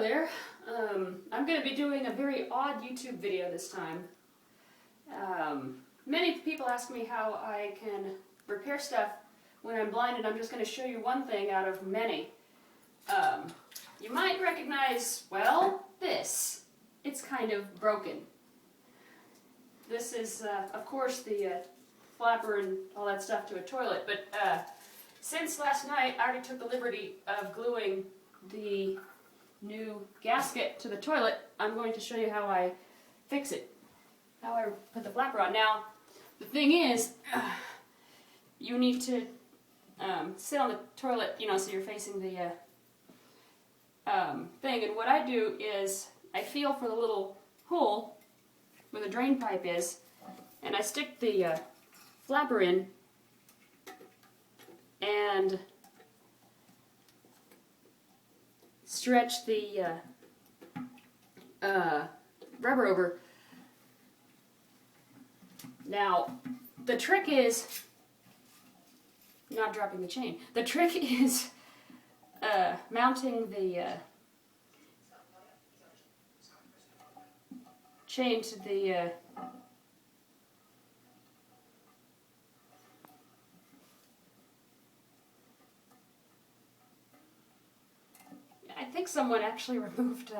there. I'm going to be doing a very odd YouTube video this time. Many people ask me how I can repair stuff when I'm blind, and I'm just going to show you one thing out of many. You might recognize, well, this. It's kind of broken. This is, of course, the flapper and all that stuff to a toilet, but since last night I already took the liberty of gluing the new gasket to the toilet. I'm going to show you how I fix it, how I put the flapper on. Now, the thing is, you need to sit on the toilet, you know, so you're facing the thing, and what I do is I feel for the little hole where the drain pipe is, and I stick the flapper in and stretch the rubber over. Now, the trick is not dropping the chain. The trick is mounting the chain to the I think someone actually removed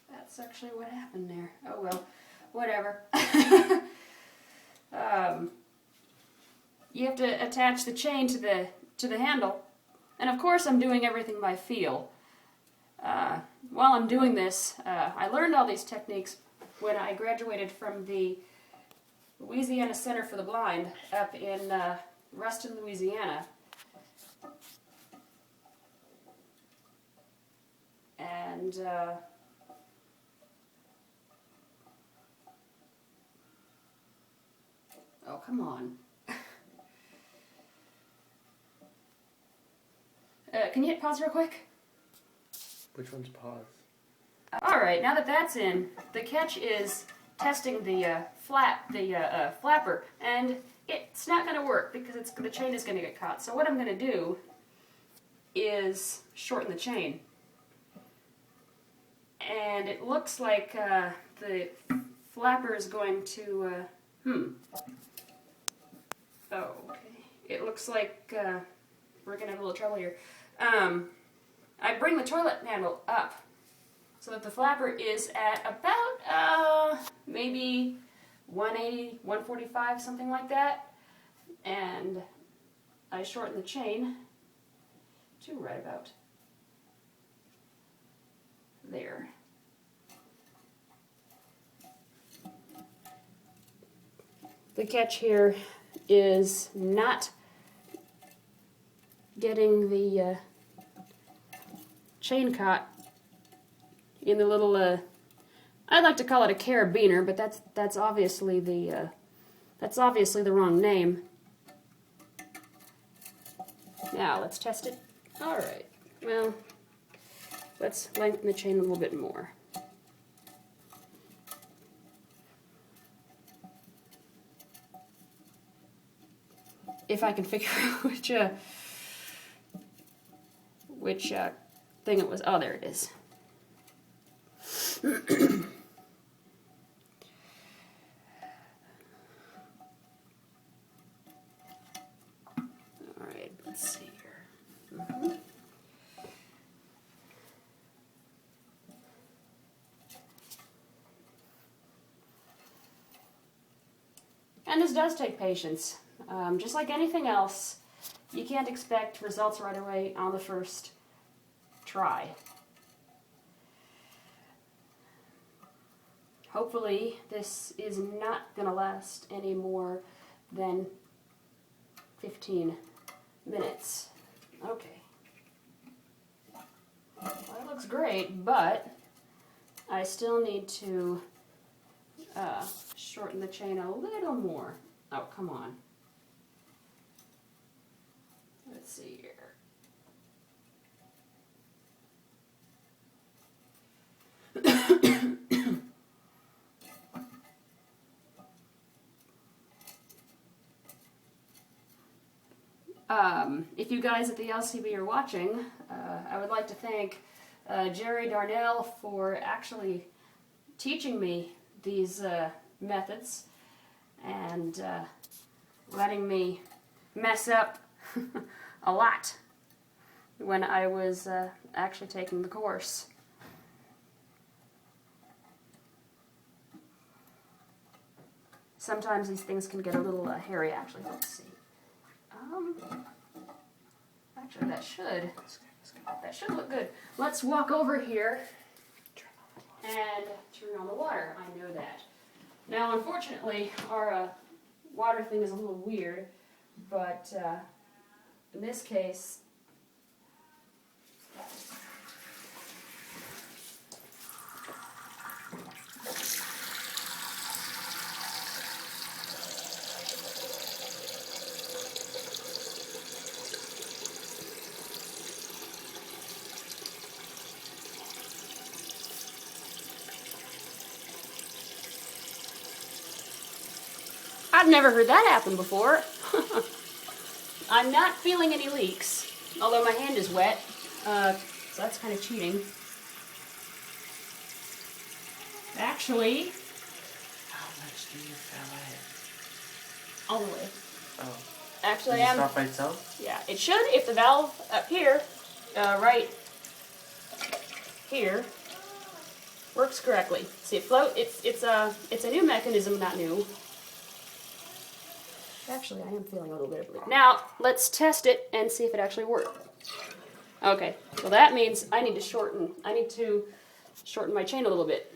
that's actually what happened there. Oh well, whatever. You have to attach the chain to the handle, and of course I'm doing everything by feel. While I'm doing this, I learned all these techniques when I graduated from the Louisiana Center for the Blind up in Ruston, Louisiana. And oh, come on. Can you hit pause real quick? Which one's pause? Alright, now that that's in, the catch is testing the flapper, and it's not going to work because the chain is going to get caught. So what I'm going to do is shorten the chain. And it looks like the flapper is going to, oh, okay. It looks like we're going to have a little trouble here. I bring the toilet handle up so that the flapper is at about maybe 180, 145, something like that. And I shorten the chain to right about there. The catch here is not getting the chain caught in the little, I'd like to call it a carabiner, but that's obviously the wrong name. Now let's test it. All right. Well, let's lengthen the chain a little bit more. If I can figure out which thing it was. Oh, there it is. All right, let's see here. And this does take patience. Just like anything else, you can't expect results right away on the first try. Hopefully, this is not going to last any more than 15 minutes. Okay. Well, that looks great, but I still need to shorten the chain a little more. Oh, come on. Let's see here. If you guys at the LCB are watching, I would like to thank Jerry Darnell for actually teaching me these methods and letting me mess up a lot when I was actually taking the course. Sometimes these things can get a little hairy, actually. Let's see. Actually, that should look good. Let's walk over here and turn on the water. I know that. Now, unfortunately, our water thing is a little weird, but in this case, I've never heard that happen before. I'm not feeling any leaks, although my hand is wet, so that's kind of cheating. Actually, How much do you fill it? all the way. Oh. Actually, Does it stop by itself? Yeah, it should if the valve up here, right here, works correctly. See, it float. It's a new mechanism, not new. Actually, I am feeling a little bit of leak. Now, let's test it and see if it actually works. Okay, well that means I need to shorten my chain a little bit.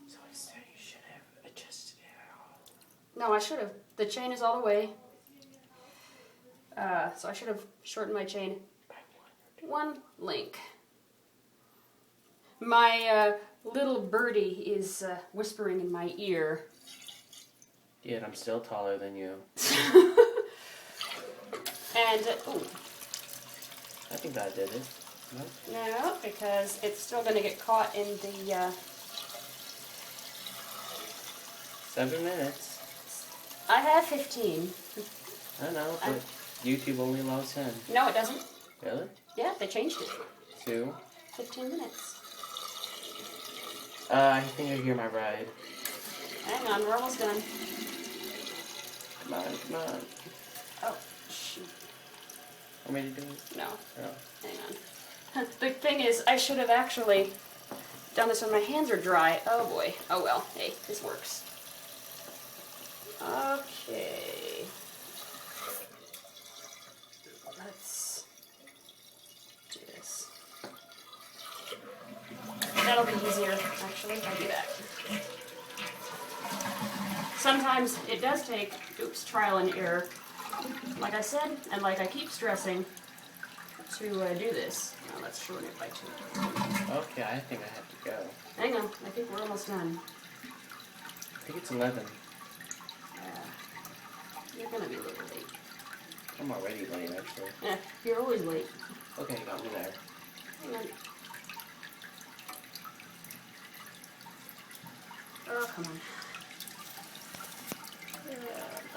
So I said you should have adjusted it at all. No, I should have. The chain is all the way. So I should have shortened my chain By one link. My little birdie is whispering in my ear. Yet I'm still taller than you. And, ooh. I think that did it. No? No, because it's still going to get caught in the, 7 minutes. I have 15. I know, but YouTube only allows 10. No, it doesn't. Really? Yeah, they changed it. 2. 15 minutes. I think I hear my ride. Hang on, we're almost done. Come on, come on. Oh, shoot. Want me to do it? No, Oh. hang on. The thing is, I should have actually done this when my hands are dry. Oh boy. Oh well. Hey, this works. Okay. Let's do this. That'll be easier, actually, if I do that. Sometimes it does take, trial and error, like I said, and like I keep stressing, to do this. Now let's shorten it by 2. Okay, I think I have to go. Hang on, I think we're almost done. I think it's 11. You're gonna be a little late. I'm already late, actually. Yeah, you're always late. Okay, got me there. Hang on. Oh, come on.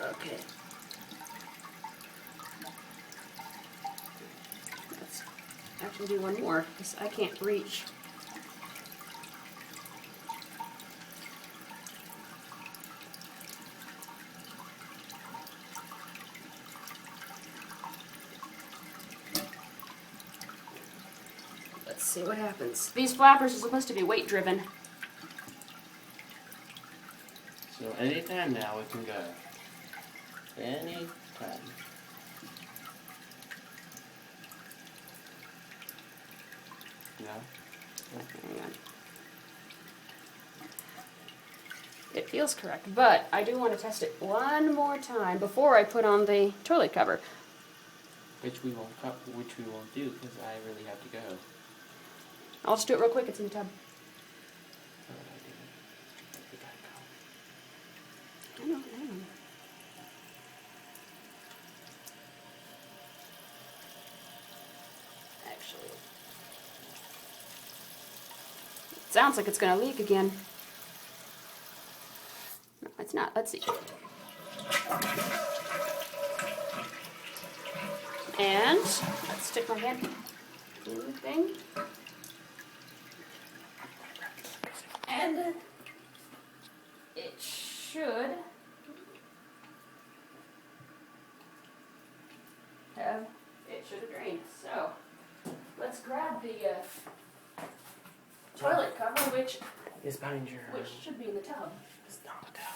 Okay. Let's actually do one more, because I can't reach. Let's see what happens. These flappers are supposed to be weight driven. So anytime now we can go. Anytime. No? Hang on. It feels correct, but I do want to test it one more time before I put on the toilet cover. Which we won't do because I really have to go. I'll just do it real quick. It's in the tub. What would I do? We gotta go. Hang on, hang on. Actually, it sounds like it's going to leak again. No, it's not. Let's see. And let's stick my hand in the thing. And it should have drained. So let's grab the toilet cover, which It's behind your. should be in the tub. It's not the tub.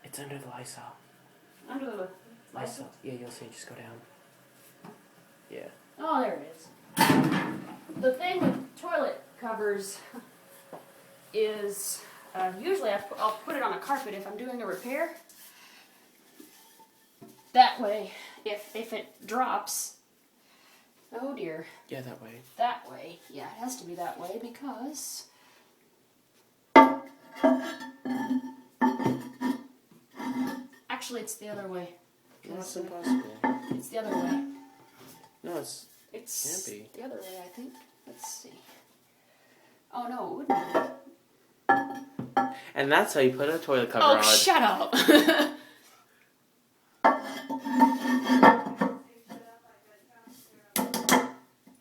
It's under the Lysol. Under the Lysol. Yeah, you'll see. Just go down. Yeah. Oh, there it is. The thing with toilet covers is usually I'll put it on a carpet if I'm doing a repair. That way, if it drops, oh dear. Yeah, that way. That way. Yeah, it has to be that way because actually it's the other way. No, it's impossible. It's the other way. No, it's It's can't be. the other way, I think. Let's see. Oh no, it wouldn't be. And that's how you put a toilet cover Oh, on. shut up!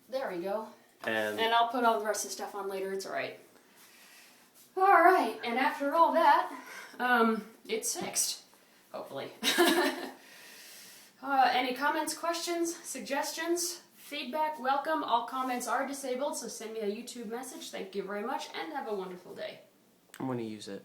There we go. And And I'll put all the rest of the stuff on later, it's alright. Alright, and after all that, it's fixed. Hopefully. Any comments, questions, suggestions, feedback, welcome. All comments are disabled, so send me a YouTube message. Thank you very much, and have a wonderful day. I'm going to use it.